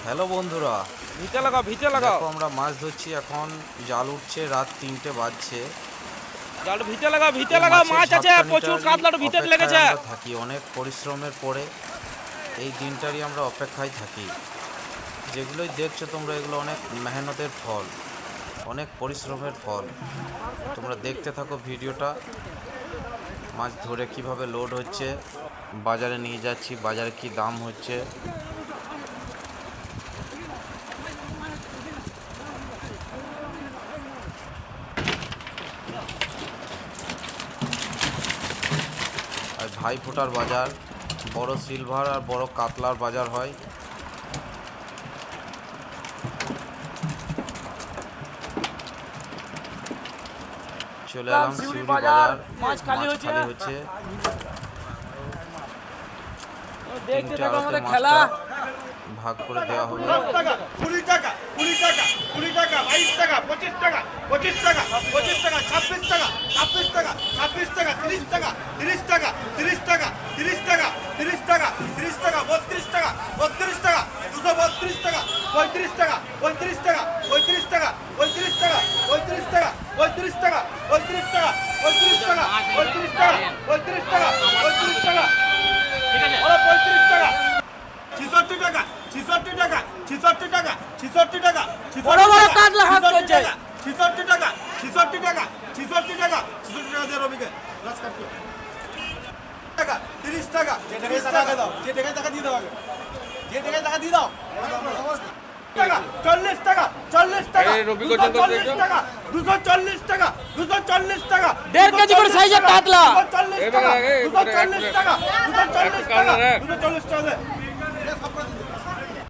Hello বন্ধুরা, ভিতে লাগাও ভিতে লাগাও দেখো আমরা মাছ ধরছি। এখন জাল উঠছে, রাত 3টে বাজছে। জালটা ভিতে লাগাও মাছ আছে প্রচুর, কাতলাটা ভিতরে লেগেছে। আমরা থাকি অনেক পরিশ্রমের পরে, এই দিনটারই আমরা অপেক্ষায় থাকি। যেগুলোই দেখছো তোমরা, এগুলো অনেক মেহনতের ফল, অনেক পরিশ্রমের ফল। তোমরা দেখতে থাকো ভিডিওটা। মাছ ধরে কিভাবে লোড হচ্ছে, বাজারে নিয়ে যাচ্ছি, বাজারে কি দাম হচ্ছে। আর ভাইফোঁটার বাজার, বড় সিলভার আর বড় কাতলার বাজার হয়। চলে এলাম শিউরি বাজার, মাছ খালি হচ্ছে। দেখতে 3টে থাকো আড়তে আমাদের মাছটা খেলা। ভাগ করে দেওয়া হবে। 20 টাকা 20 টাকা 20 টাকা 22 টাকা 25 টাকা 25 টাকা 25 টাকা 26 টাকা 26 টাকা 26 টাকা 30 টাকা 30 টাকা 30 টাকা 30 টাকা 30 টাকা 30 টাকা 32 টাকা 32 টাকা 232 টাকা 35 টাকা 35 টাকা 35 টাকা 35 টাকা 35 টাকা 35 টাকা 35 টাকা 35 টাকা 35 টাকা 35 টাকা 35 টাকা ঠিক আছে 35 টাকা 66 টাকা 66 টাকা 66 টাকা 66 টাকা বড় বড় কাতলা হাত চলছে। 66 টাকা 66 টাকা 66 টাকা 66 টাকা দিয়ে রবিকে লাস্ট কাট টাকা 30 টাকা যে টাকা দাও যে টাকা দিয়ে দাও আগে যে টাকা দিয়ে দাও টাকা 40 টাকা 40 টাকা 240 টাকা 240 টাকা 240 টাকা 1.5 কেজি করে সাইজের কাতলা। 240 টাকা 240 টাকা 240 টাকা 240 টাকা